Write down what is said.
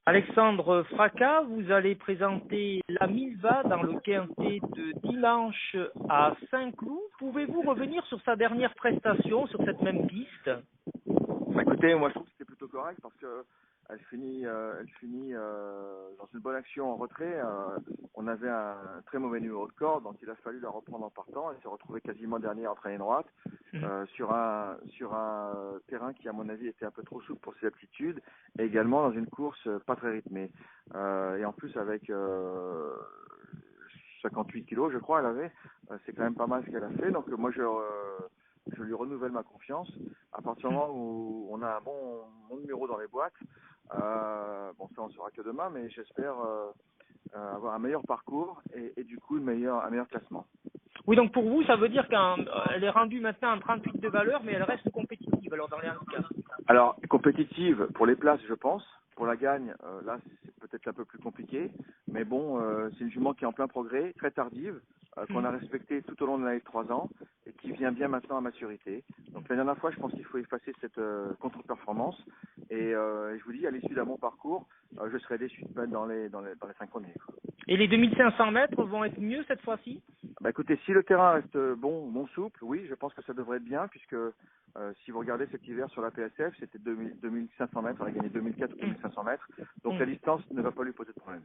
Alexandre Fracas, vous allez présenter la Milva dans le quintet de dimanche à Saint-Cloud. Pouvez-vous revenir sur sa dernière prestation sur cette même piste? Bah, écoutez, moi je trouve que c'était plutôt correct parce que elle finit dans une bonne action en retrait. On avait un très mauvais numéro de corde, donc il a fallu la reprendre en partant. Elle s'est retrouvée quasiment dernière en traînée droite sur un terrain qui, à mon avis, était un peu trop souple pour ses aptitudes, et également dans une course pas très rythmée. Et en plus avec 58 kilos, je crois, elle avait. C'est quand même pas mal ce qu'elle a fait. Donc moi je lui renouvelle ma confiance. À partir du moment où on a un bon numéro dans les boîtes, bon ça on saura que demain, mais j'espère avoir un meilleur parcours et du coup un meilleur classement. Oui, donc pour vous, ça veut dire qu'elle est rendue maintenant en 38 de valeur, mais elle reste compétitive alors dans les handicaps. Alors, compétitive pour les places, je pense. Pour la gagne, là, c'est peut-être un peu plus compliqué. Mais bon, c'est une jument qui est en plein progrès, très tardive, qu'on a respectée tout au long de l'année de 3 ans et qui vient bien maintenant à maturité. Donc la dernière fois, je pense qu'il faut effacer cette contre-performance. Et je vous dis, à l'issue d'un bon parcours, je serai déçu de pas être dans les 5 premiers. Et les 2500 mètres vont être mieux cette fois-ci? Bah écoutez, si le terrain reste bon souple, oui, je pense que ça devrait être bien, puisque si vous regardez cet hiver sur la PSF, c'était 2500 mètres, on a gagné 2004 ou 2500 mètres, donc la distance ne va pas lui poser de problème.